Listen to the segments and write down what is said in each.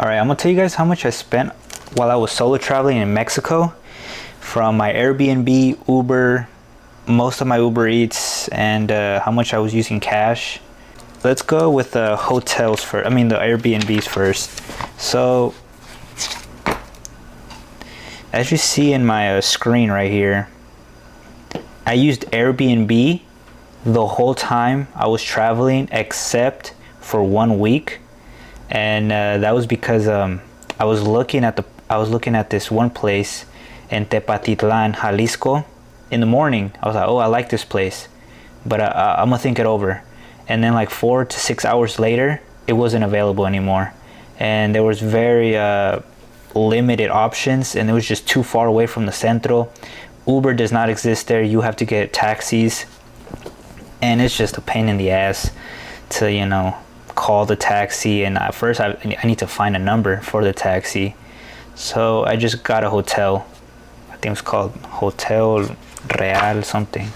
All right, I'm gonna tell you guys how much I spent while I was solo traveling in Mexico from my Airbnb, Uber, most of my Uber Eats, and how much I was using cash. Let's go with the hotels first. I mean the Airbnbs first. So as you see in my screen right here, I used Airbnb the whole time I was traveling except for 1 week, and that was because I was looking at this one place in Tepatitlan, Jalisco. In the morning, I was like, oh, I like this place, but I'm gonna think it over. And then like 4 to 6 hours later, it wasn't available anymore, and there was very limited options, and it was just too far away from the centro. Uber does not exist there. You have to get taxis, and it's just a pain in the ass to, you know, call the taxi, and at first I need to find a number for the taxi. So I just got a hotel. I think it's called Hotel Real something.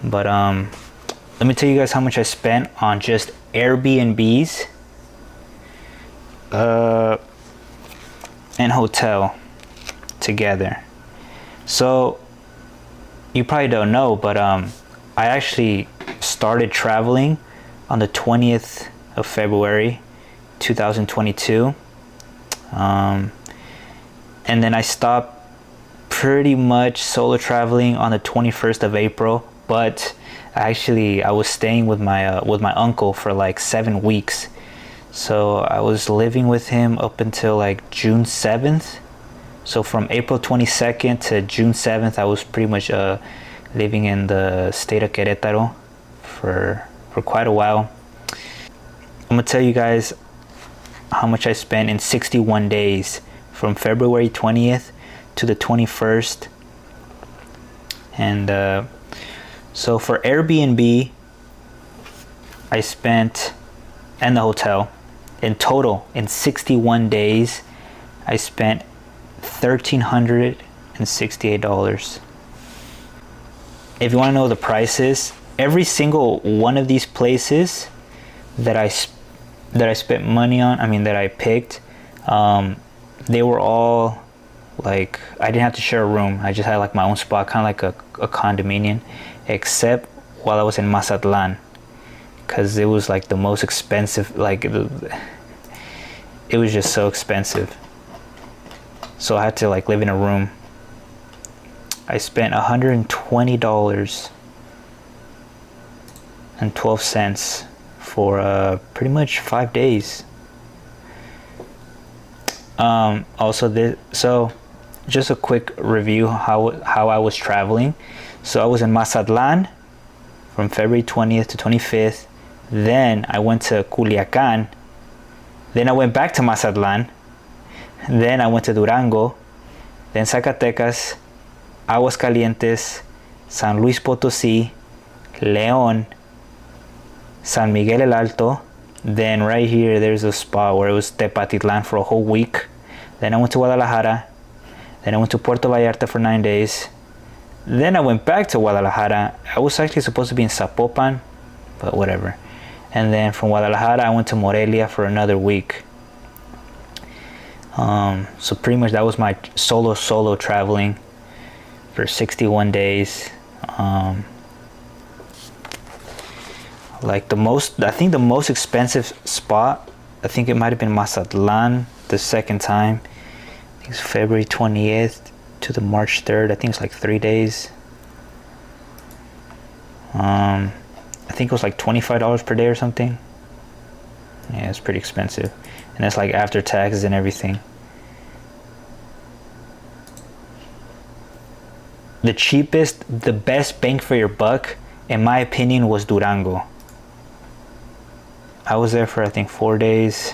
But let me tell you guys how much I spent on just Airbnbs and hotel together. So you probably don't know, but I actually started traveling on the 20th of February 2022, and then I stopped pretty much solo traveling on the 21st of April. But actually I was staying with my uncle for like 7 weeks, so I was living with him up until like June 7th. So from April 22nd to June 7th, I was pretty much living in the state of Querétaro for quite a while. I'm gonna tell you guys how much I spent in 61 days from February 20th to the 21st. And so for Airbnb, I spent, and the hotel, in total in 61 days, I spent $1,368. If you want to know the prices, every single one of these places that I spent money on, that I picked, they were all like, I didn't have to share a room. I just had like my own spot, kind of like a condominium, except while I was in Mazatlan, because it was like the most expensive, like it was just so expensive. So I had to like live in a room. I spent $120.12 for pretty much 5 days. So just a quick review how I was traveling. So I was in Mazatlan from February 20th to 25th. Then I went to Culiacan. Then I went back to Mazatlan. Then I went to Durango. Then Zacatecas, Aguascalientes, San Luis Potosí, León, San Miguel el Alto. Then right here, there's a spot where it was Tepatitlan for a whole week. Then I went to Guadalajara. Then I went to Puerto Vallarta for 9 days. Then I went back to Guadalajara. I was actually supposed to be in Zapopan, but whatever. And then from Guadalajara, I went to Morelia for another week. So pretty much that was my solo traveling for 61 days. Like I think the most expensive spot, I think it might have been Mazatlan the second time. I think it's February 20th to the March 3rd. I think it's like 3 days. I think it was like $25 per day or something. Yeah, it's pretty expensive. And that's like after taxes and everything. The cheapest, the best bang for your buck, in my opinion, was Durango. I was there for I think 4 days,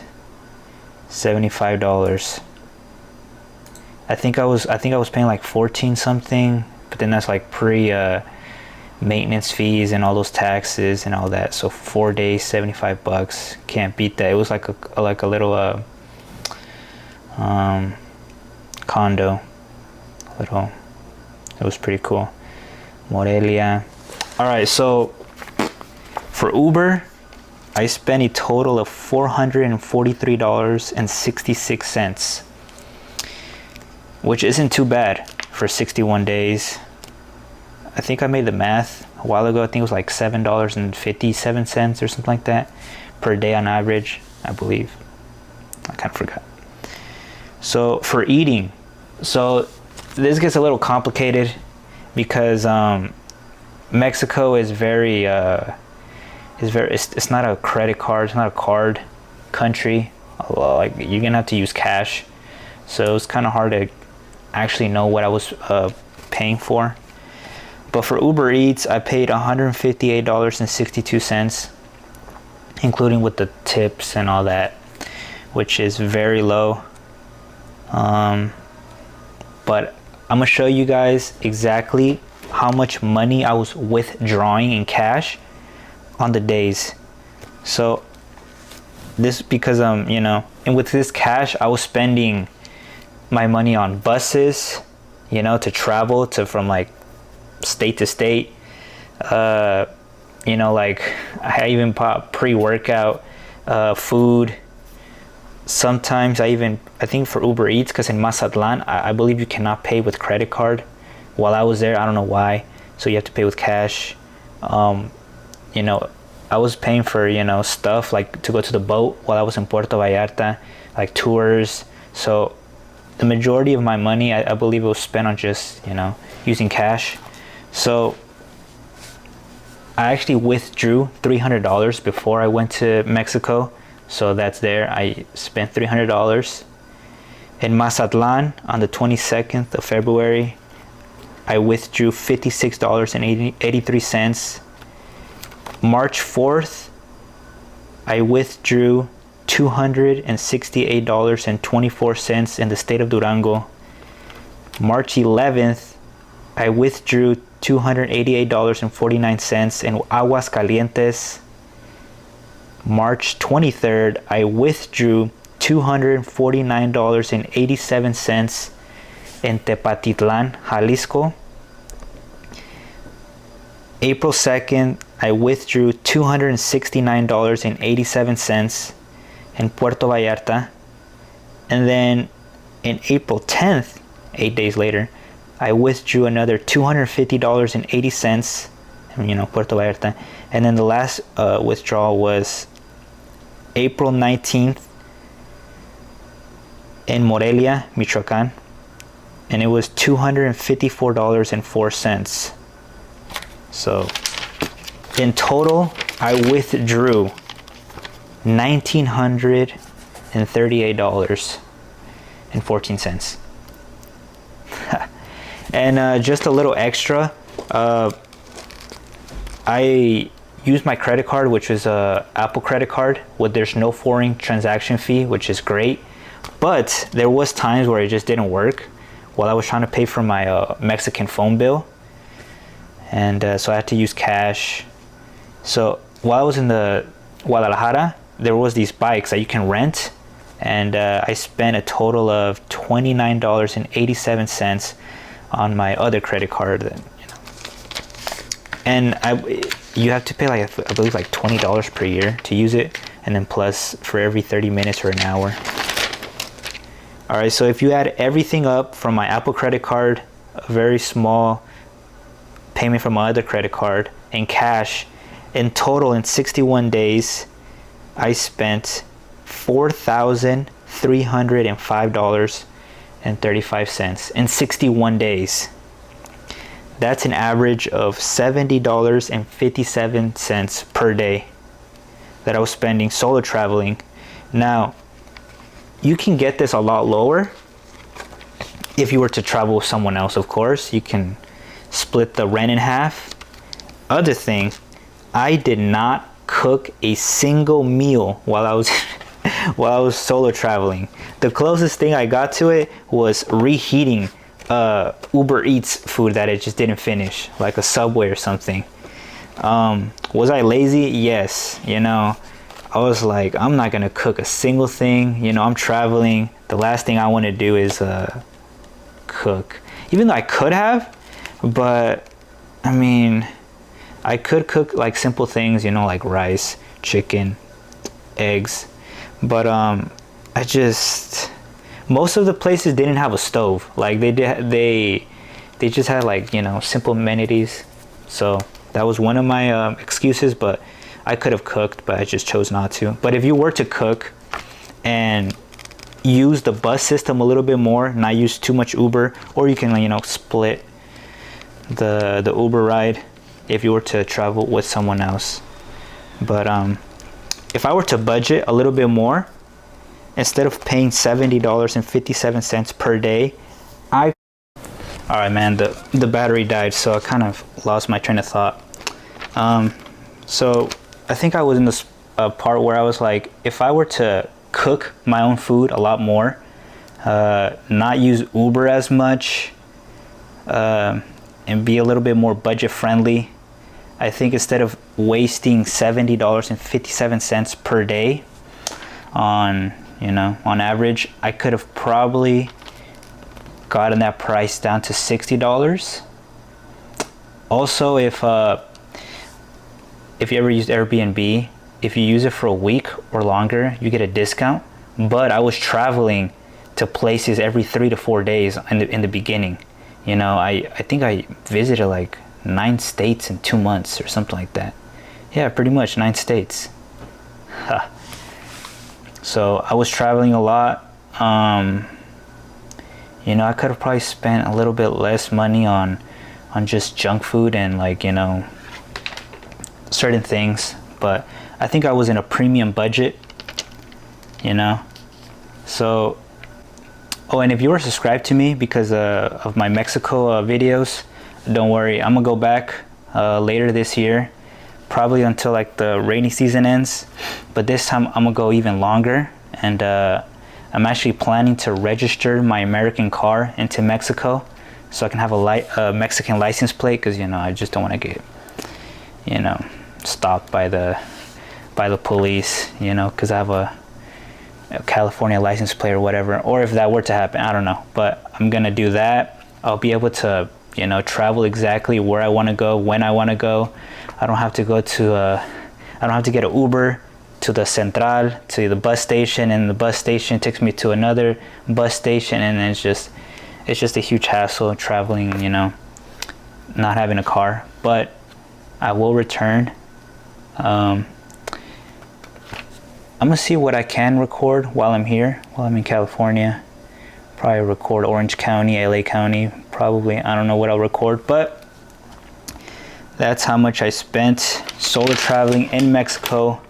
$75. I think I was paying like 14 something, but then that's like pre maintenance fees and all those taxes and all that. So 4 days, $75. Can't beat that. It was like a little condo. It was pretty cool. Morelia. All right, so for Uber, I spent a total of $443.66, which isn't too bad for 61 days. I think I made the math a while ago. I think it was like $7.57 or something like that per day on average, I believe. I kind of forgot. So for eating, so this gets a little complicated because Mexico is very it's not a credit card, it's not a card country. Like you're gonna have to use cash, so it's kind of hard to actually know what I was paying for. But for Uber Eats, I paid $158.62, including with the tips and all that, which is very low. But I'm gonna show you guys exactly how much money I was withdrawing in cash on the days. So this, because you know, and with this cash I was spending my money on buses, you know, to travel to from like state to state. You know, like I even bought pre-workout food. Sometimes I think for Uber Eats, because in Mazatlan I believe you cannot pay with credit card. While I was there, I don't know why, so you have to pay with cash. You know, I was paying for, you know, stuff like to go to the boat while I was in Puerto Vallarta, like tours. So the majority of my money, I believe it was spent on just, you know, using cash. So I actually withdrew $300 before I went to Mexico. So that's there. I spent $300. In Mazatlan on the 22nd of February, I withdrew $56.83. March 4th, I withdrew $268.24 in the state of Durango. March 11th, I withdrew $288.49 in Aguascalientes. March 23rd, I withdrew $249.87 in Tepatitlan, Jalisco. April 2nd, I withdrew $269.87 in Puerto Vallarta. And then in April 10th, 8 days later, I withdrew another $250.80 in, you know, Puerto Vallarta. And then the last withdrawal was April 19th in Morelia, Michoacan, and it was $254.04. So in total, I withdrew $1,938.14. And just a little extra, I used my credit card, which is a Apple credit card, where there's no foreign transaction fee, which is great. But there was times where it just didn't work while I was trying to pay for my Mexican phone bill, and so I had to use cash. So while I was in the Guadalajara, there was these bikes that you can rent, and I spent a total of $29.87 on my other credit card. You know. And you have to pay like, I believe like $20 per year to use it, and then plus for every 30 minutes or an hour. All right, so if you add everything up from my Apple credit card, a very small payment from my other credit card, and cash, in total in 61 days, I spent $4,305.35 in 61 days. That's an average of $70.57 per day that I was spending solo traveling. Now, you can get this a lot lower if you were to travel with someone else, of course. You can split the rent in half. Other thing, I did not cook a single meal while I was solo traveling. The closest thing I got to it was reheating Uber Eats food that it just didn't finish, like a Subway or something. Was I lazy? Yes. You know, I was like, I'm not gonna cook a single thing. You know, I'm traveling. The last thing I want to do is cook. Even though I could have, but I mean, I could cook like simple things, you know, like rice, chicken, eggs. But I just, most of the places didn't have a stove. Like they just had like, you know, simple amenities. So that was one of my excuses, but I could have cooked, but I just chose not to. But if you were to cook and use the bus system a little bit more, not use too much Uber, or you can, you know, split the Uber ride if you were to travel with someone else. But if I were to budget a little bit more, instead of paying $70.57 per day, all right, man, the battery died, so I kind of lost my train of thought. So I think I was in this part where I was like, if I were to cook my own food a lot more, not use Uber as much, and be a little bit more budget friendly, I think instead of wasting $70.57 per day on, you know, on average, I could have probably gotten that price down to $60. Also, if you ever used Airbnb, if you use it for a week or longer, you get a discount. But I was traveling to places every 3 to 4 days in the beginning. You know, I think I visited like 9 states in 2 months or something like that. Yeah, pretty much 9 states. So I was traveling a lot. You know, I could have probably spent a little bit less money on just junk food and, like, you know, certain things. But I think I was in a premium budget, you know. So, oh, and if you were subscribed to me because of my Mexico videos, don't worry, I'm gonna go back later this year, probably until like the rainy season ends. But this time I'm gonna go even longer, and I'm actually planning to register my American car into Mexico so I can have a Mexican license plate, because, you know, I just don't want to get, you know, stopped by the police, you know, because I have a California license plate or whatever. Or if that were to happen, I don't know, but I'm gonna do that. I'll be able to, you know, travel exactly where I want to go, when I want to go. I don't have to go to I don't have to get an Uber to the Central, to the bus station, and the bus station takes me to another bus station, and it's just a huge hassle traveling, you know, not having a car. But I will return. I'm gonna see what I can record while I'm here, while I'm in California. Probably record Orange County, LA County, probably. I don't know what I'll record, but that's how much I spent solo traveling in Mexico.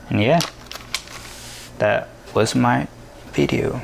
And yeah, that was my video.